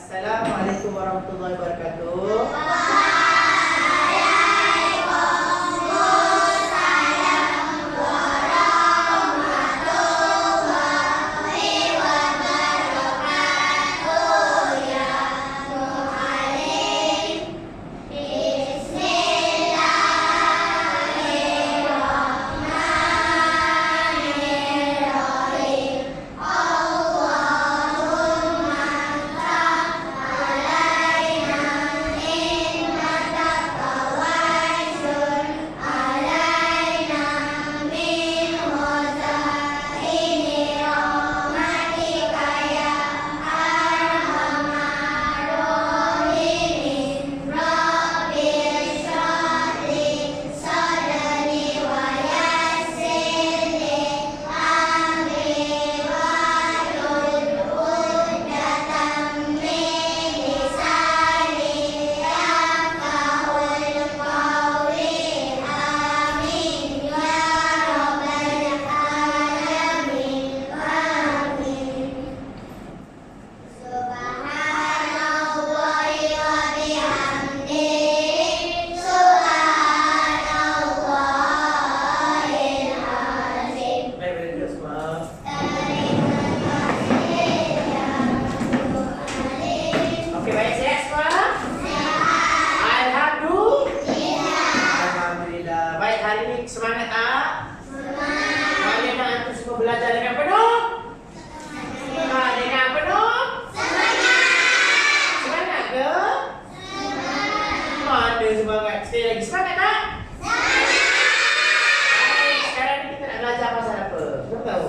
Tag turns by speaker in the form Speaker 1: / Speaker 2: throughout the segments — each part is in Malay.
Speaker 1: Assalamualaikum warahmatullahi wabarakatuh. Semangat tak? Semangat. Kalian nak antum semua belajar dengan penuh? Semangat. Dengan penuh? Semangat. Semangat ke? Semangat. Mana semangat? Sekali lagi, semangat tak? Semangat. Baik, sekarang ni kita nak belajar pasal apa? Kita tahu?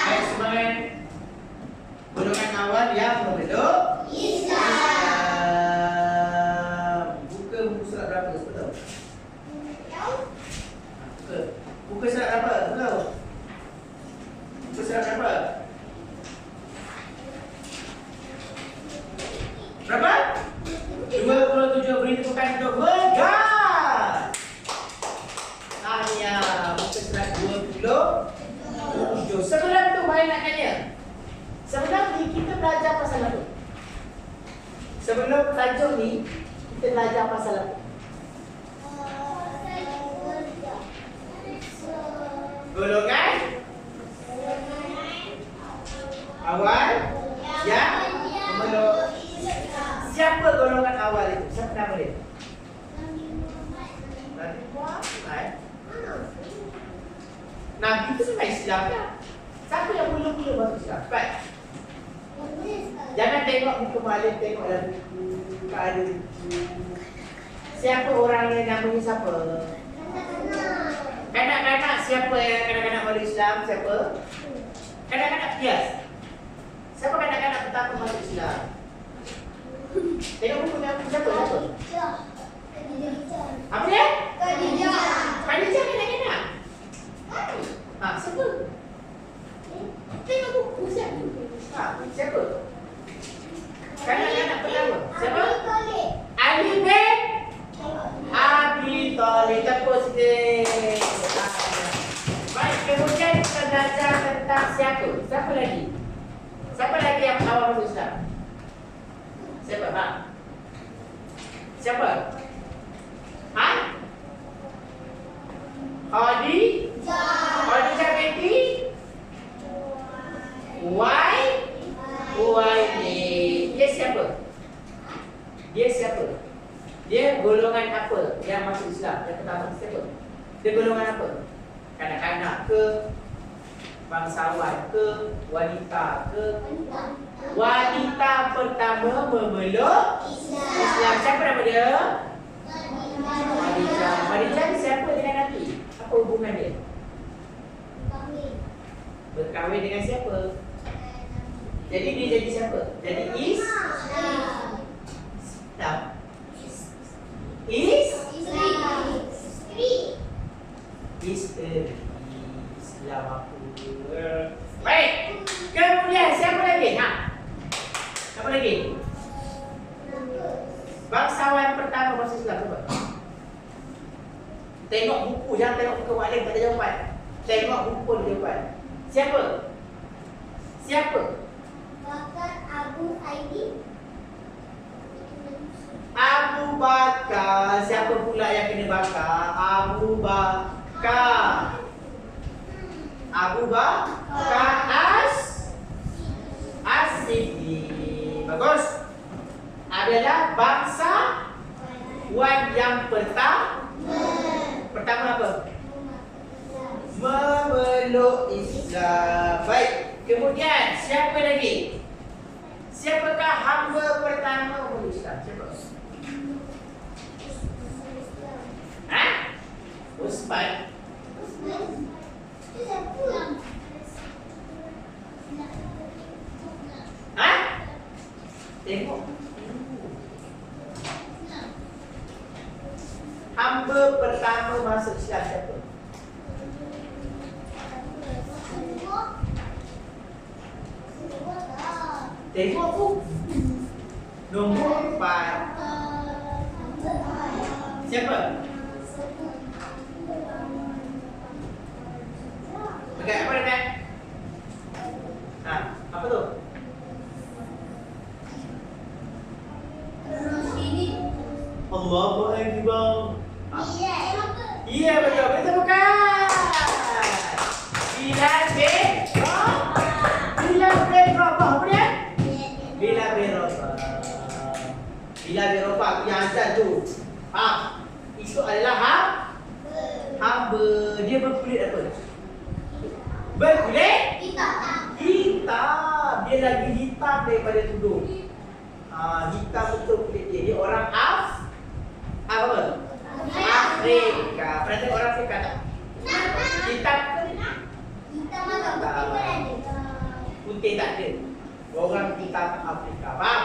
Speaker 1: Baik, semangat. Golongan awal yang berbentuk buka surat berapa? Tahu? Buka surat berapa? Berapa? 27 beri tepukan untuk Megar. Tahniah. Buka surat 27. Sebelum tu saya nak tanya. Sebelum ni kita belajar pasal apa? Sebelum tajuk ni kita belajar pasal apa? Golongan awal yang memeluk. Siapa golongan awal itu? Siapa nama dia? Nabi Muhammad. Nabi itu sampai Islam kan? Siapa yang mula-mula masuk Islam? Cepat. Jangan tengok buku malim, tengoklah buku. Tak ada buku. Siapa orangnya, namanya siapa? Kanak-kanak siapa yang kanak-kanak masuk Islam? Siapa? Kanak-kanak Fias. Siapa kanak-kanak pertama masuk Islam? Tengok buku ni siapa? Apa dia? Khadijah. Khadijah kanak-kanak? Siapa? Tengok buku siapa? Siapa? Kanak-kanak pertama. Siapa? Ali bin Abi Thalib. Tepuk sikit. Baik, kemudian kita belajar tentang siapa? Siapa lagi? Siapa lagi yang awal masuk Islam? Siapa, Pak? Siapa? Khadijah binti Khuwailid. Dia siapa? Dia siapa? Dia golongan apa yang masuk Islam? Yang pertama siapa? Dia golongan apa? Kanak-kanak ke? Bangsawan ke? Wanita ke? Wanita pertama memeluk Islam. Siapa nama dia? Khadijah. Khadijah ni siapa dengan Nabi? Apa hubungan dia? Berkahwin dengan siapa? Jadi dia jadi siapa? Jadi Islam. Isteri Islam apa? Baik. Kemudian siapa lagi? Siapa lagi? Bangsawan pertama masuk Islam siapa? Tengok buku, jangan tengok buku malim tak ada jawapan. Tengok buku ada jawapan. Siapa? Siapa?
Speaker 2: Bakar Abu Saidi.
Speaker 1: Abu Bakar. Siapa pula yang kena bakar? Abu Bakar. Abu Bakar As-Siddiq. Bagus. Adalah bangsa wan yang pertama. Pertama apa? Memeluk Islam. Baik. Kemudian siapa lagi? Siapakah hamba pertama memeluk Islam? Siapa? Ha? Utsman. Ha? Tengok. Hamba pertama masuk Islam siapa? Tengok tu. Nombor 4. Siapa? Dekat apa dekat? Ha, apa tu? Allahu Akbar. Ha. Iya betul. Betul bukan? Bilal bin Rabah. Apa dia? Bilal bin Rabah. Bilal bin Rabah yang azan tu. Ha. Itu adalah hamba. Dia berkulit apa? Berkulit? Hitam. Dia lagi hitam daripada tudung. Hitam betul kulit dia. Dia orang apa? Afrika. Pernah tengok orang Afrika tak? Hitam ke? Putih tak ada. Orang hitam Afrika. Faham?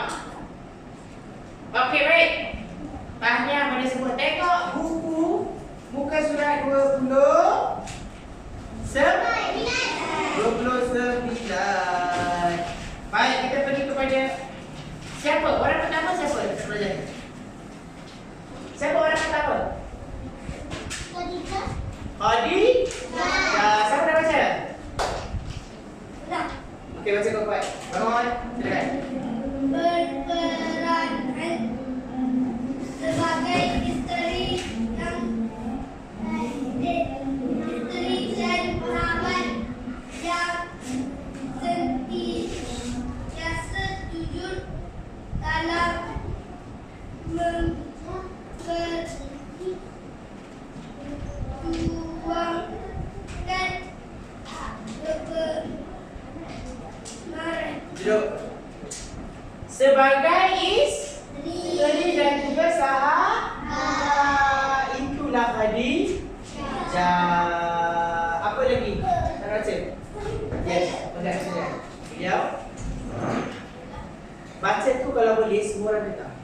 Speaker 1: Okey, baik. Tahniah mana semua. Tengok buku muka surat 29. Baik, kita pergi kepada siapa? Orang pertama siapa? Kita belajar. Siapa orang pertama? Khadijah. Siapa dah baca? Okey, baca kau kuat. Bangun. Silakan.
Speaker 2: Berperan sebagai isteri dan pengamal yang sentiasa jujur dalam memperjuangkan kebenaran.
Speaker 1: Duduk. Sebagai isteri dan juga sahabat. Itulah Khadijah. Apa lagi? Nak baca? Yes, boleh baca. Beliau baca tu kalau boleh semua orang dengar.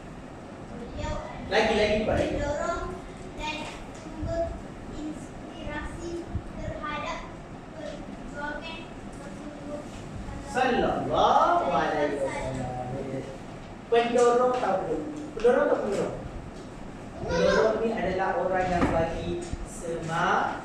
Speaker 1: Lagi kuat lagi.
Speaker 2: Mendorong dan sumber inspirasi terhadap perjuangan Rasulullah
Speaker 1: Sallallahu alaihi wasallam. Pendorong tahu belum? Pendorong atau pendorong? Pendorong ni adalah orang yang bagi semangat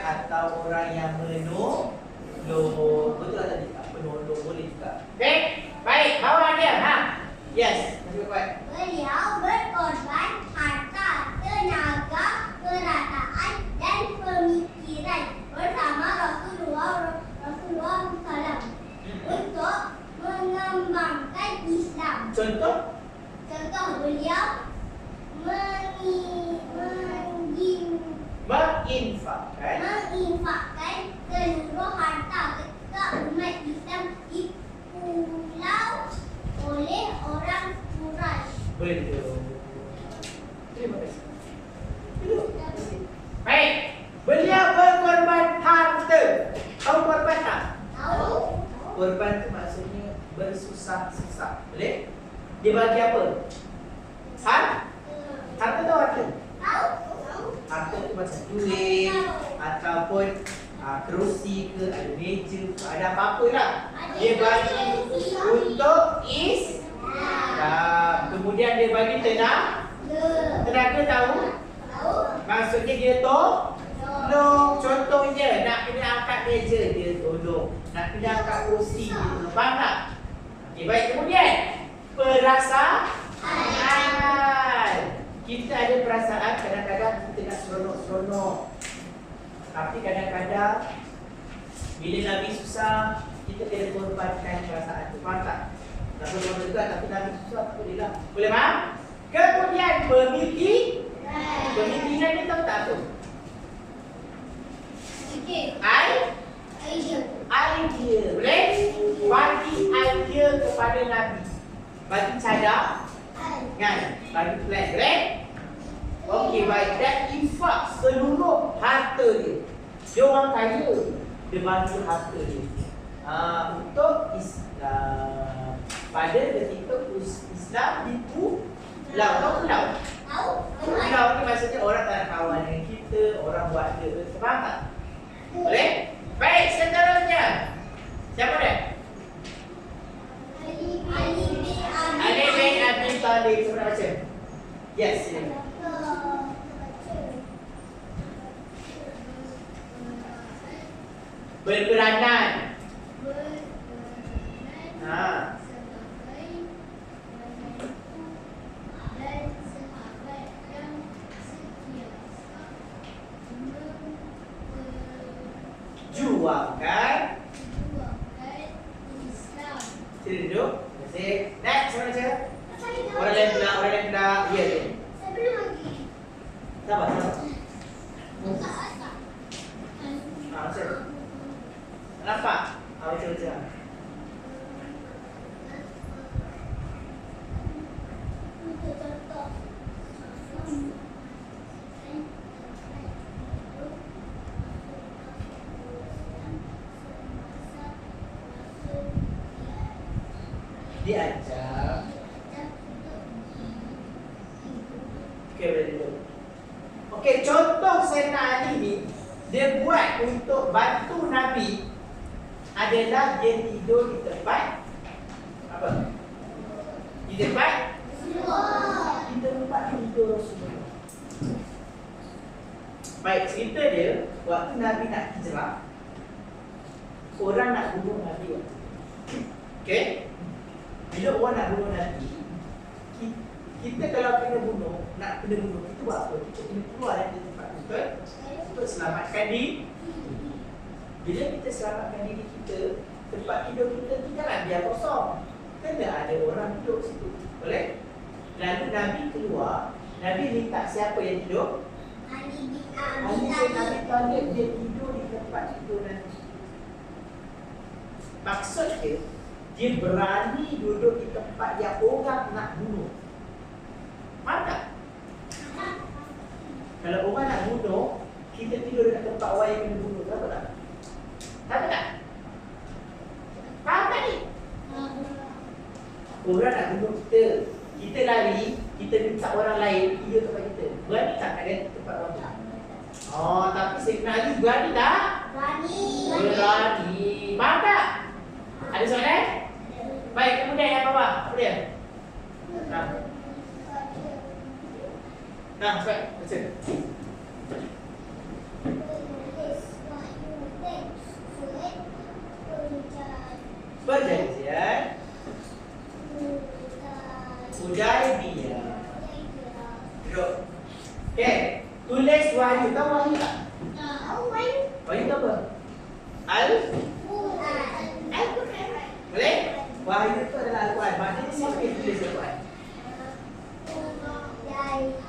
Speaker 1: atau orang yang menolong. Betul tak tadi? Penolong boleh juga. Baik, baik. Bawa dia. Ha. Yes. Masih kuat.
Speaker 2: Beliau berkorban harta, tenaga, perasaan dan pemikiran bersama Rasulullah SAW untuk mengembangkan Islam.
Speaker 1: Contoh?
Speaker 2: Contoh beliau menginfakkan seluruh harta ketika umat Islam dipulau oleh orang Quraisy.
Speaker 1: Betul. Terima kasih. Duduk. Baik. Beliau berkorban harta. Tahu korban tak?
Speaker 2: Tahu?
Speaker 1: Korban tu maksudnya bersusah-susah. Boleh? Dia bagi apa? Harta tu harta.
Speaker 2: Tahu?
Speaker 1: Harta tu macam duit ataupun kerusi ke, ada meja ke, ada apa-apa lah. Dia bagi untuk Islam. Kemudian dia bagi tenaga tahu? Maksudnya dia tolong. Contohnya nak kena angkat meja dia tolong. Nak kena angkat kursi dia tolong. Faham tak? Okey, baik. Kemudian perasaan. Kita ada perasaan, kadang-kadang kita nak seronok-seronok. Tapi kadang-kadang bila Nabi susah, kita kena korbankan perasaan tu. Faham tak? Nabi boleh juga, tapi Nabi susah tak boleh lah. Boleh faham? Kemudian pemikiran ni tahu tak apa? Idea. Boleh? Bagi idea kepada Nabi. Bagi cadar. Kan? Bagi plan. Boleh? Okey, baik. Dan infak seluruh harta dia. Dia orang kaya. Dia bagi harta dia. Untuk Islam. Pada ketika Islam itu pulau. Pulau ni maksudnya orang tak nak kawan dengan kita. Orang buat dia. Faham tak? Boleh? Baik, seterusnya. Siapa dia? Ali bin Abi Thalib. Siapa nak baca? Yes, sila. Berperanan. Juangkan Islam. Sila duduk. Terima kasih. Next, siapa baca? Orang lain pula. Ya, ya. Sabar. Baca. Nampak? Baca. Diajar. Okey, boleh duduk. Okey, contoh Sayyidina Ali ni dia buat untuk bantu Nabi adalah dia tidur di tempat apa? Di tempat tidur Rasulullah. Baik, cerita dia waktu Nabi nak hijrah, orang nak bunuh Nabi. Okey? Bila orang nak bunuh Nabi, kita kalau kena bunuh, kita buat apa? Kita kena keluar dari tempat kita untuk selamatkan diri. Bila kita selamatkan diri kita, tempat tidur kita tu jangan biar kosong. Kena ada orang duduk situ. Boleh? Lalu Nabi keluar, Nabi minta siapa yang tidur? Ali bin Abi Thalib. Dia tidur di tempat tidur Nabi. Maksud dia berani duduk di tempat yang orang nak bunuh. Faham tak? Kalau orang nak bunuh, kita tidur dekat tempat orang yang kena bunuh. Tahu tak? Tahu tak? Faham tak ni? Orang nak bunuh kita, kita lari, kita minta orang lain tidur tempat kita. Berani tak ada tempat orang tu? Oh, tapi Sayyidina Ali berani tak? Berani. Faham tak? Ada soalan? Baik, kemudian yang bawah. Apa dia? Cepat. Baca. Perjanjian Hudaibiyah. Duduk. Okey, tulis wahyu. Tahu wahyu tak? Wahyu tu apa? Al-Quran. Boleh? Wahyu itu adalah Al-Quran. Maknanya siapa yang tulis Al-Quran?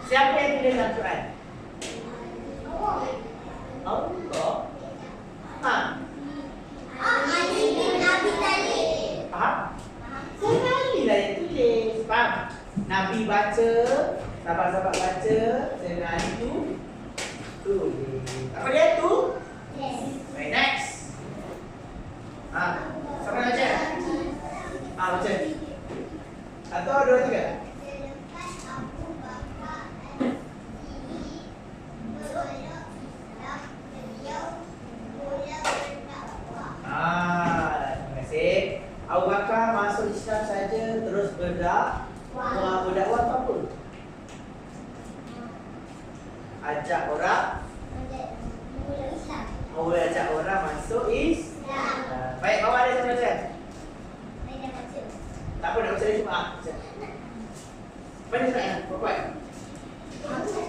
Speaker 1: Siapa yang tulis Al-Quran? Allah.
Speaker 2: Ali bin Abi Thalib.
Speaker 1: Faham? Sekali lah yang tulis. Faham? Nabi baca, sahabat-sahabat baca, Sayyidina Ali tu tulis. Apa dia tu?
Speaker 2: Yes.
Speaker 1: Baik, next. Siapa nak baca? Baca. Atau dua, tiga. Terima kasih. Abu Bakar masuk Islam saja terus berdakwah tu apa? Ajak orang Mana soalan? Buat.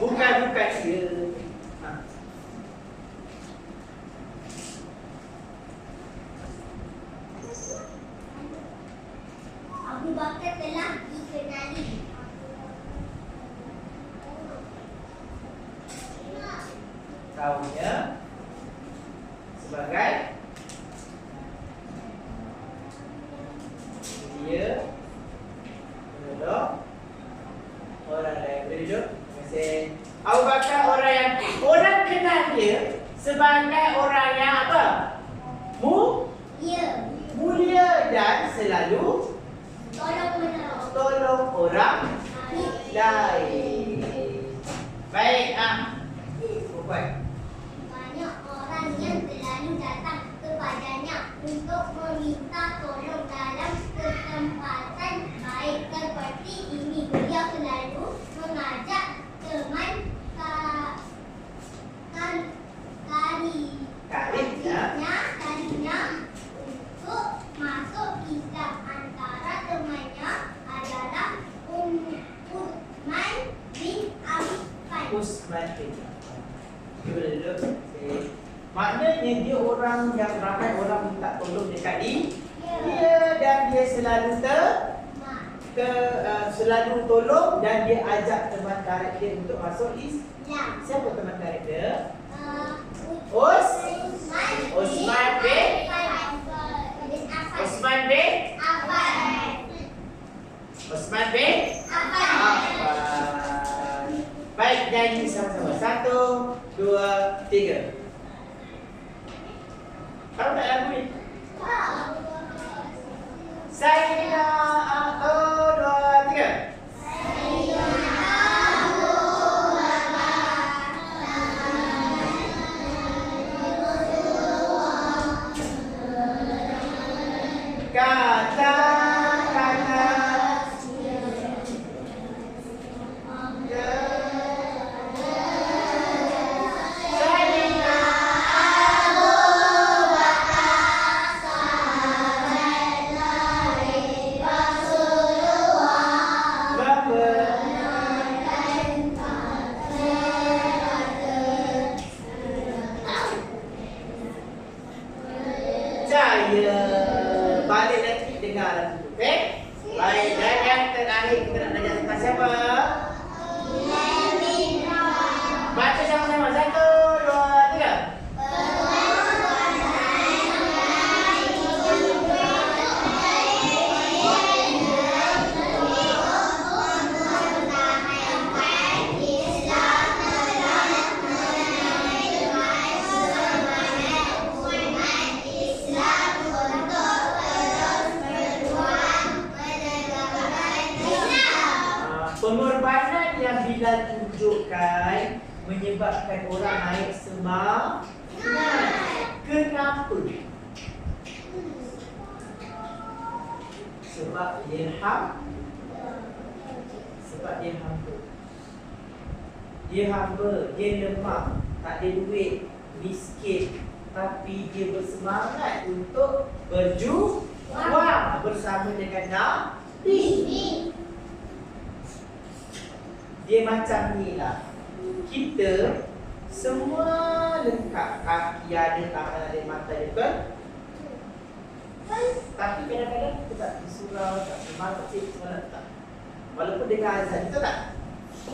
Speaker 1: Bukan dia. Ha.
Speaker 2: Abu Bakar telah dikenali.
Speaker 1: Tahunya sebagai dia menolong orang lain. Boleh duduk? Terima kasih. Abu Bakar orang kenal dia sebagai orang yang apa?
Speaker 2: Ya.
Speaker 1: Mulia dan selalu tolong orang lain. Baik, buat.
Speaker 2: Banyak orang yang selalu datang kepadanya untuk meminta tolong dalam kesempatan baik seperti ini. Beliau selalu mengajak teman karinya untuk masuk Islam. Antara temannya adalah Utsman bin Affan.
Speaker 1: Utsman bin Affan. Dia boleh duduk. Maknanya dia orang yang ramai orang minta tolong dekat dia dan dia selalu selalu tolong dan dia ajak teman karib dia untuk masuk Islam. Siapa teman karib dia? Utsman bin Affan. Baik, nyanyi sama-sama. 1, 2, 3. Tahu tak lagu ni? Sayyidina Abu 2, 3. Balik lagi dengar lagi. Okey? Baik, dan yang terakhir kita nak belajar tentang siapa? Baca sama-sama. 1, 2, 3. Pengorbanan yang Bilal tunjukkan menyebabkan orang naik semangat. Kenapa? Sebab dia hamba. Dia hamba, dia lemah, tak ada duit, miskin, tapi dia bersemangat untuk berjuang bersama dengan Nabi. Dia macam ni lah. Kita semua lengkap, kaki ada, tangan ada, mata ada, betul? Tapi kadang-kadang kita tak disurau, tak bermakcik, semua tak. Walaupun dengar azan, betul tak?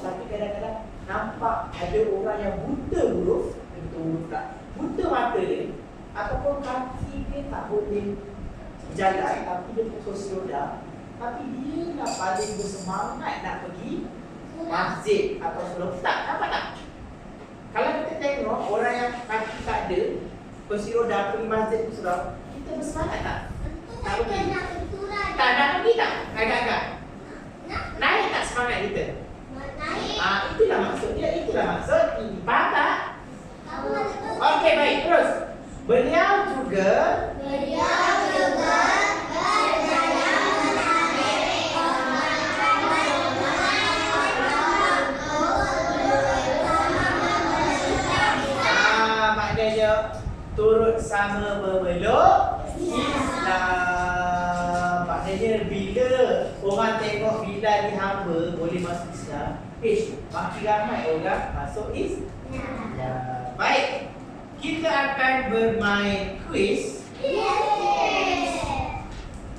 Speaker 1: Tapi kadang-kadang nampak ada orang yang buta huruf, betul tak? Buta mata dia, ataupun kaki dia tak boleh jalan, tapi dia kursi roda. Tapi dia lah paling bersemangat nak pergi masjid atau sebelum tak, nampak tak? Kalau kita tengok orang yang kaki tak ada, kursi roda pergi masjid kursi roda, kita bersemangat tak? Tak pergi. Tak nak pergi tak? Agak-agak. Naik tak semangat kita? Itulah maksud dia, itulah maksud ini. Faham tak? Okey, baik, terus. Beliau juga turut sama memeluk Islam. Maknanya bila orang tengok Bilal bila dihamba boleh masuk Islam. Makin ramai orang masuk Islam. Baik, kita akan bermain kuis.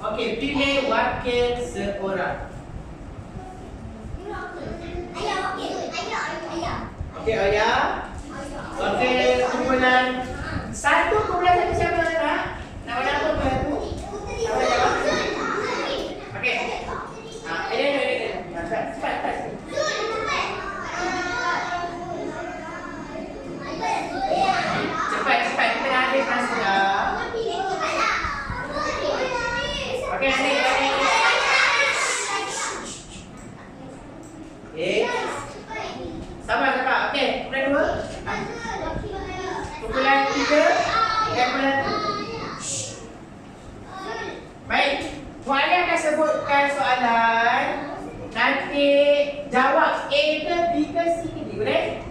Speaker 1: Okey, pilih wakil seorang. Okey, Ayah. Wakil kumpulan 1 kumpulan 1 siapa nak? Nama apa kumpulan tu? Apa jawab? Okey. Ini. Cepat. Cepat, kita dah habis masa dah. Okey, Anik. Okey. Sabar. Okey, kumpulan 2. Kumpulan 3. Kumpulan 2. Baik, Puan Ali akan sebutkan soalan. Nanti jawab A ke B ke C ke D. Boleh?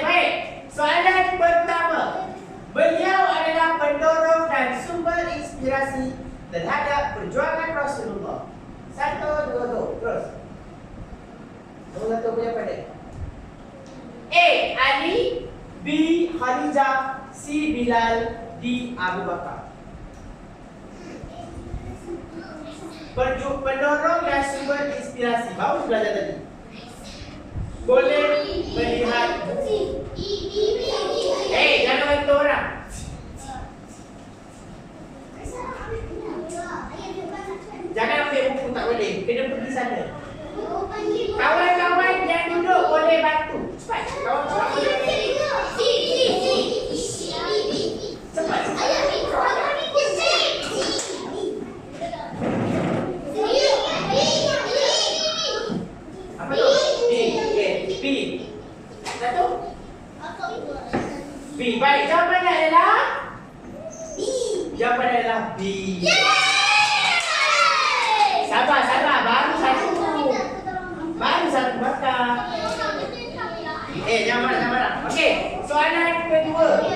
Speaker 1: Baik. Soalan pertama. Beliau adalah pendorong dan sumber inspirasi terhadap perjuangan Rasulullah. 1, 2, terus. Nombor 1 punya pendek. A. Ali, B. Khadijah, C. Bilal, D. Abu Bakar. Pendorong dan sumber inspirasi. Baru belajar tadi. Boleh melihat. Jangan bantu orang. Jangan ambil buku, tak boleh. Kena pergi sana. Kawan-kawan yang duduk boleh bantu. Cepat. Kawan-kawan boleh bantu. Cepat. Apa tu? B. Satu? B. Baik, jawapannya adalah B. Jawapannya adalah B. Sabar. Baru satu bakar. Jangan marah. Okey, soalan kedua.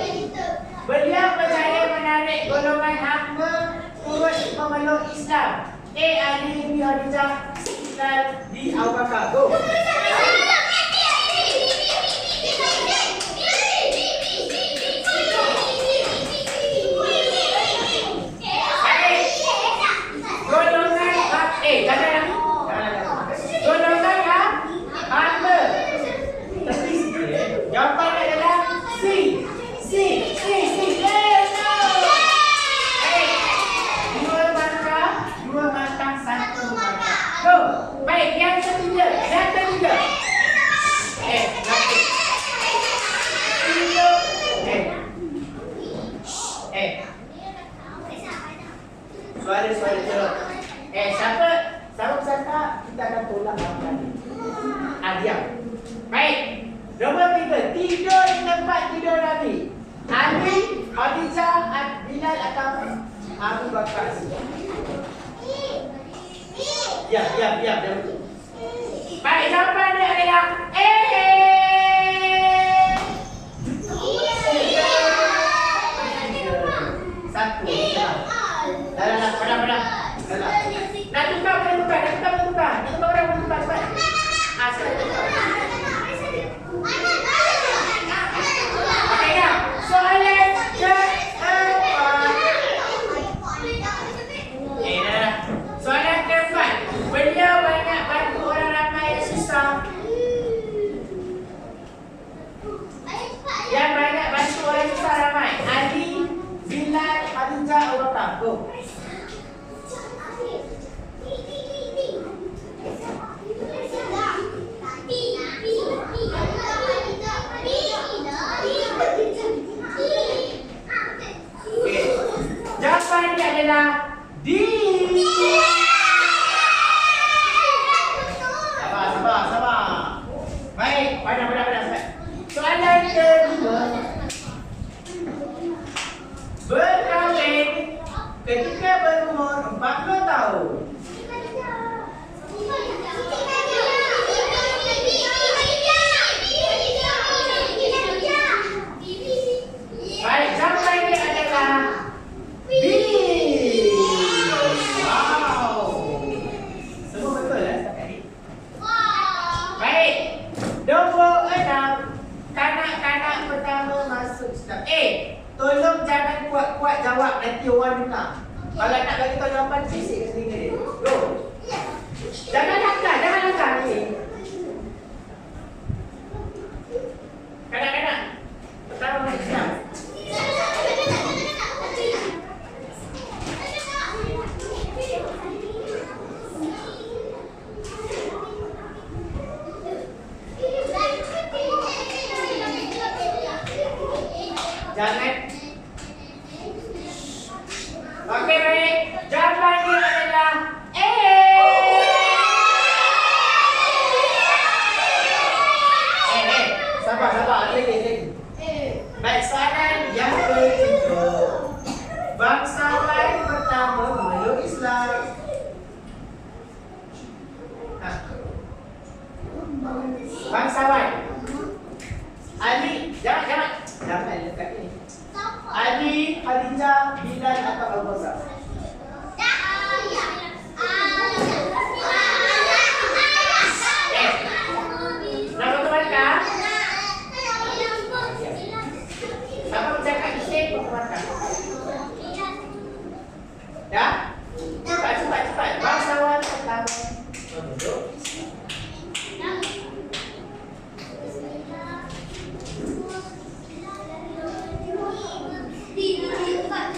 Speaker 1: Beliau percaya menarik golongan hamba turut memeluk Islam. A. Ali, B. Khadijah, C. Bilal, D. Abu Bakar. Go. Jawapannya adalah C. Dua matang, satu matang. Go. Baik, yang ketiga. Suara cerot. Siapa peserta kita akan tolak kali. Diam. Baik. Nombor 3, tidur di tempat tidur Nabi. Ali, Khadijah, Bilal atau Abu Bakar. Diam. Baik, jawapannya adalah A. Satu. Dah. Padam. Nak tukar boleh tukar. Nak tukar orang boleh tukar cepat. Okey dah. Soalan keempat. Soalan keempat. Beliau banyak bantu orang ramai yang susah. Yang banyak bantu orang susah ramai. Ali, Bilal, Khadijah, Abu Bakar. Go. Jawapannya adalah D. Sabar. Baik, padam. Soalan kedua. Berkahwin ketika berumur 40 tahun. Baik, jawapannya adalah B. Wow. Semua betul setakat jawab, nanti orang dengar. Kalau nak bagi tahu jawapan, bisik ke telinga dia. Go. Jangan langkah ni. Kanak-kanak. Pertama masuk Islam. Jangan. Okey, baik. Jawapannya adalah A. Sabar. Lagi. Baik, soalan yang ketiga. Bangsawan pertama memeluk Islam. Bangsawan. Ali, jangan dekat ni. Ali, Khadijah, Bilal atau Abu Bakar? Nak bertukarkah? Siapa bercakap Isyik bertukarkah? Ya? Cepat. Bangsawan pertama memeluk Islam.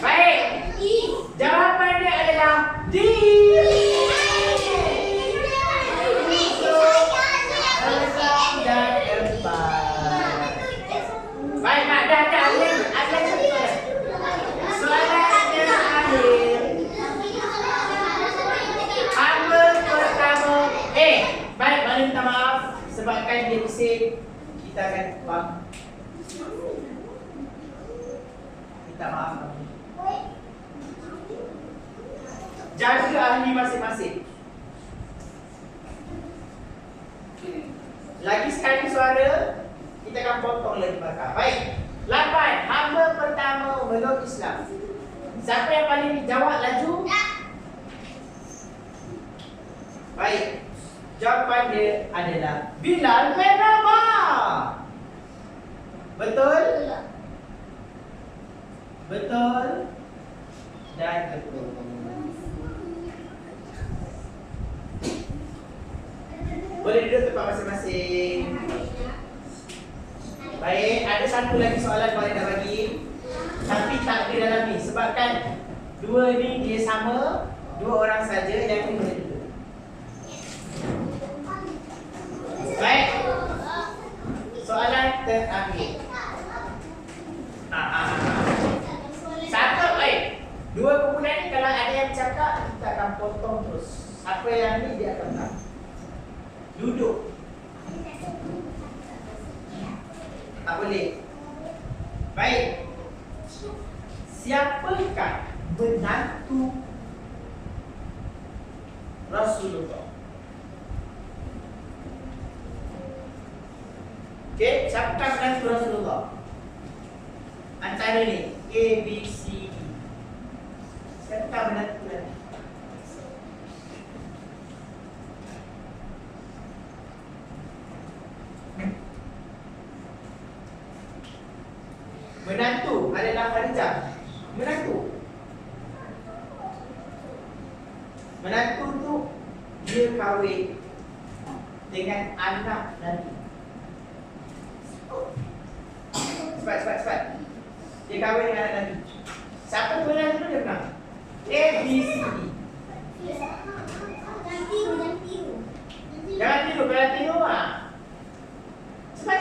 Speaker 1: Baik. Jawapannya adalah D. Baik, nak dah ada soalan yang akhir. Hamba pertama. Baik, mana minta maaf sebabkan dia bising. Kita akan buang. Minta maaf. Jaga ahli masing-masing. Lagi sekali suara, kita akan potong lagi belakang. Baik. 8. Hamba pertama memeluk Islam. Siapa yang paling jawab laju? Baik. Jawapan dia adalah Bilal bin Rabah. Betul? Betul dan betul. Boleh duduk tempat masing-masing. Baik, ada satu lagi soalan boleh nak bagi. Tapi tak ada dalam ni. Sebabkan dua ni dia sama, dua orang saja yang ni boleh duduk. Baik. Soalan terakhir. Satu, dua kumpulan ni kalau ada yang bercakap, kita akan potong terus. Apa yang ni dia akan tak. Duduk. Tak boleh. Baik. Siapakah menantu Rasulullah? Okey, siapakah menantu Rasulullah? Antara ni A, B, C, D. Siapakah menantu Nabi? Menantu adalah Khadijah. Menantu tu dia kahwin dengan anak Nabi. Cepat. Dia kahwin dengan anak Nabi. Siapa tu menantu dia pernah? A, B, C, D. Jangan tiru, kalau tiru cepat.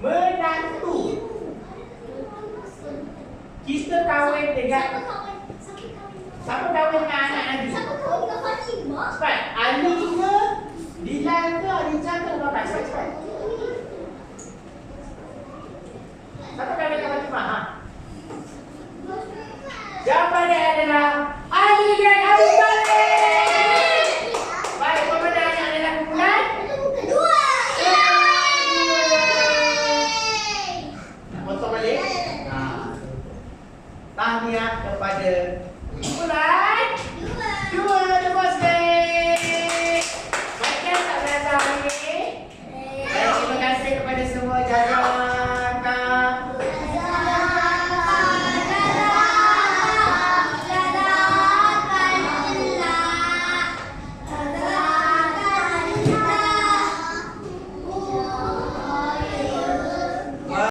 Speaker 1: Menantu. Kita kahwin dengan siapa kahwin dengan anak Nabi? Cepat. Ali ke? Bilal ke? Khadijah ke? Bapak cepat. Siapa kahwin dengan Fatimah? Jawapannya adalah Ali bin Abi Thalib. Baik, pemenang adalah kumpulan kedua. Nak potong balik? Tahniah kepada kumpulan